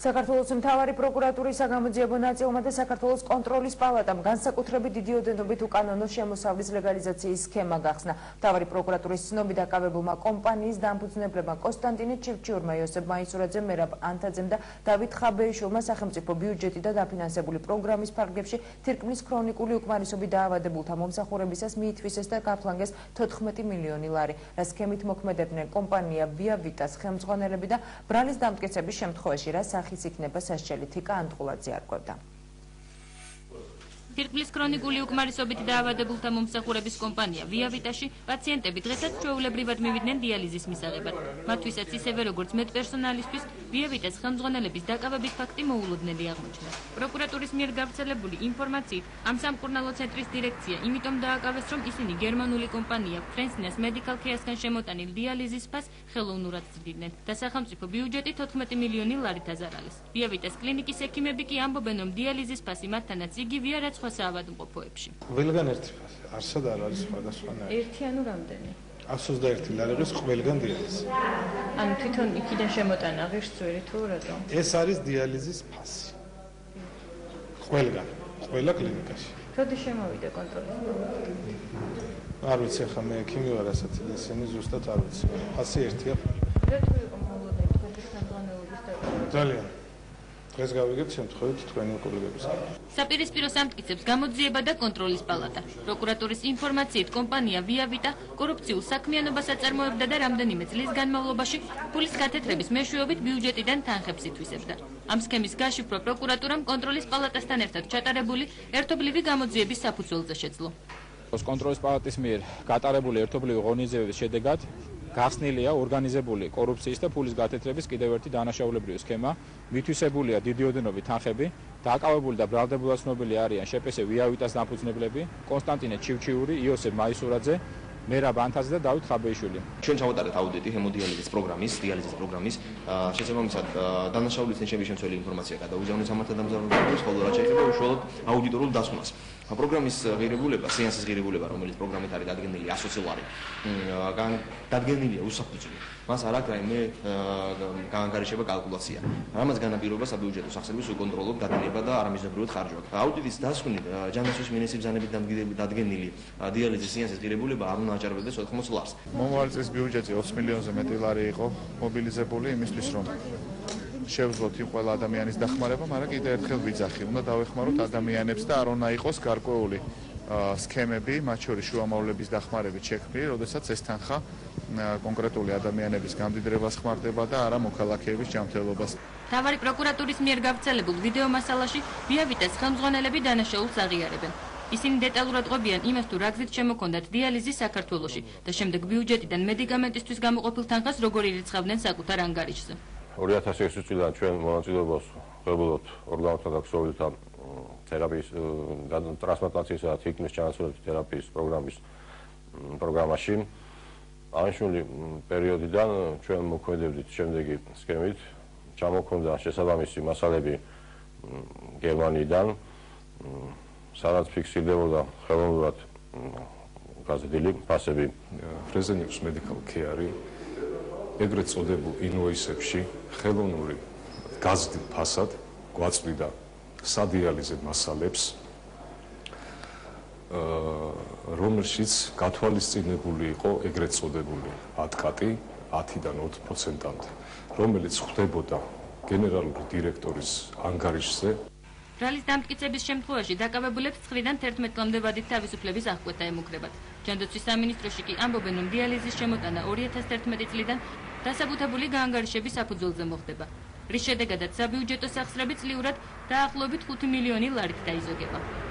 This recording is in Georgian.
საქართველოს მთავარი პროკურატურის საგამოძიებო ნაწილმა და საქართველოს კონტროლის პალატამ განსაკუთრებით დიდი ოდენობით უკანონო შემოსავლის ლეგალიზაციის სქემა გახსნა. მთავარი პროკურატურის ცნობით დაკავებულმა კომპანიის დამფუძნებლებმა კონსტანტინე ჩივჩიურმა, იოსებ მაისურაძემ, მერაბ ანთაძემ და დავით ხაბეიშვილმა სახელმწიფო ბიუჯეტი და დაფინანსებული პროგრამის ფარგლებში თირკმლის ქრონიკული უკმარისობით დაავადებულთა მომსახურებისას მიითვისეს და გაფლანგეს 14 მილიონი ლარი. რა სქემით მოქმედებდნენ კომპანია ვიავიტას ხელმძღვანელები და ბრალის დამტკიცების შემთხვევაში რა სახის იქნება სასჯელი, თიკა ანტყულაძე არკვევდა. თირკმლის ქრონიკული უკმარისობით დაავადებულთა მომსახურების კომპანია ვიავიტაში პაციენტები დღესაც ჩვეულებრივად მივიდნენ დიალიზის მისაღებად. მათთვისაც ისევე როგორც მედპერსონალისთვის ვიავიტას ხელმძღვანელების დაკავების ფაქტი მოულოდნელი აღმოჩნდა. პროკურატურის მიერ გავრცელებული ინფორმაციით ამ სამკურნალო ცენტრის დირექცია იმიტომ დააკავეს, რომ ისინი გერმანული კომპანია ფრენსნას მედიკალ ქეასგან შემოტანილ დიალიზის ფასს ხელოვნურად ზრდიდნენ და სახელმწიფო ბიუჯეტი 14 მილიონი ლარით აზარალეს. ვიავიტას კლინიკის ექიმები კი ამბობენ, რომ დიალიზის ფასი მათთანაც იგივეა, რაც საავადმყოფოებში. ყველგან ერთი ფასი, არსად არ არის სხვადასხვანაირი. ერთი ანუ რამდენი? 121 ლარი ღირს ყველგან დიალიზი. ანუ თვითონ იქიდან შემოტანა ღირს წვერი თუ რატომ? ეს არის დიალიზის ფასი. ყველგან, ყველა კლინიკაში. როდი შემოვიდა კონტროლის? არ ვიცი, ახლა მე ექიმი ვარ, ასეთი და ისინი ზუსტად არ ვიცი. ფასი ერთია. რატო იყო მოულოდნელი თქვენი ხელმძღვანელობის დაკავება? ძალიან. დღეს გავიგებთ შემთხვევით თქვენი კოლეგების. საპირისპირო სამტკიცებს გამოძიება და კონტროლის პალატა. პროკურატურის ინფორმაციით კომპანია ვიავიტა კორუფციულ საქმიანობას აწარმოებდა და რამდენიმე წლის განმავლობაში ფულის გათეთრების მეშვეობით ბიუჯეტიდან თანხებს ითვისებდა. ამ სქემის გაშიფრვა პროკურატურამ კონტროლის პალატასთან ერთად ჩატარებული ერთობლივი გამოძიების საფუძველზე შეძლო. კონტროლის პალატის მიერ გატარებული ერთობლივი ღონისძიებების შედეგად გახსნილია ორგანიზებული კორუფციის და ფულის გათეთრების კიდევ ერთი დანაშაულებრივი სქემა, მითვისებულია დიდი ოდენობით თანხები, დაკავებული და ბრალდებულად ცნობილი არიან შეპესე ვიავიტას დამფუძნებლები, კონსტანტინე ჩივჩიური, იოსებ მაისურაძე, მერაბ ანთაძე და დავით ხაბეიშვილი. ჩვენ ჩავატარეთ აუდიტი ჰემოდიალიზის პროგრამის, შესაბამისად დანაშაულის ნიშნების შემცველი ინფორმაცია გადაუზავნეს სამართალდამზადებლებს, ხოლო რაც შეეხება უშუალოდ აუდიტორულ დასკვნას. პროგრამის ღირებულება, სეანსის ღირებულება, რომელიც პროგრამით არის დადგენილი 120 ლარი, დადგენილია უსაფუძვლო. მას არ აქვს რაიმე გაანგარიშება კალკულაცია. რამაც განაპირობა საბიუჯეტო სახსრების უკონტროლო დადგენილება და არამიზნობრივად ხარჯვა. აუდიტის დასკვნით ჯანდაცვის მინისტრების ბრძანებით დადგენილი დიალიზის სეანსის ღირებულება არ უნდა აჭარბებდეს 80 ლარს. მომავალ წლის ბიუჯეტი 20 მილიონზე მეტი ლარი იყო მობილიზებული იმისთვის, რომ შევძლოთ იმ ყველა ადამიანის დახმარება, მაგრამ კიდევ ერთხელ ვიძახი, უნდა დავეხმაროთ ადამიანებს და არ უნდა იყოს გარკვეული სქემები, მათ შორის შუამავლების დახმარებით შექმნილი, როდესაც ეს თანხა კონკრეტული ადამიანების გამდიდრებას ხმარდება და არა მოქალაქეების ჯანმრთელობას. მთავარი პროკურატურის მიერ გავრცელებულ ვიდეო მასალაში ვიავიტას ხელმძღვანელები დანაშაულს აღიარებენ. ისინი დეტალურად ყვებიან იმას, თუ რა გზით შემოქონდათ დიალიზი საქართველოში და შემდეგ ბიუჯეტიდან მედიკამენტისთვის გამოყოფილ თანხას როგორ ირიცხავდნენ საკუთარ ანგარიშზე. 2006 წლიდან ჩვენ მონაწილეობას ვღებულობთ ორგანოთა და ქსოვილთა თერაპიის, ტრანსპლანტაციისა და თირკმლის ჩანაცვლების თერაპიის პროგრამაში. აღნიშნული პერიოდიდან ჩვენ მოქმედებდით შემდეგი სქემით. ჩამოქონდა შესაბამისი მასალები გერმანიიდან, სადაც ფიქსირდებოდა ხელოვნურად გაზრდილი ფასები. ფრეზენიუს მედიკალ ქეარი ეგრეთ წოდებულ ინვოისებში ხელოვნური გაზრდილ ფასად გვაწვდიდა სადიალიზე მასალებს, რომელშიც გათვალისწინებული იყო ეგრეთ წოდებული ატკატი 10-დან 20%-მდე, რომელიც ხვდებოდა გენერალური დირექტორის ანგარიშზე. ბრალის დამტკიცების შემთხვევაში დაკავებულებს 9-დან 11 წლამდე ვადით თავისუფლების აღკვეთა ემუქრებათ. ჯანდაცვის სამინისტროში კი ამბობენ, რომ დიალიზის შემოტანა 2011 წლიდან დასაბუთებული გაანგარიშების საფუძველზე მოხდება, რის შედეგადაც საბიუჯეტო სახსრები წლიურად დაახლოებით 5 მილიონი ლარით დაიზოგება.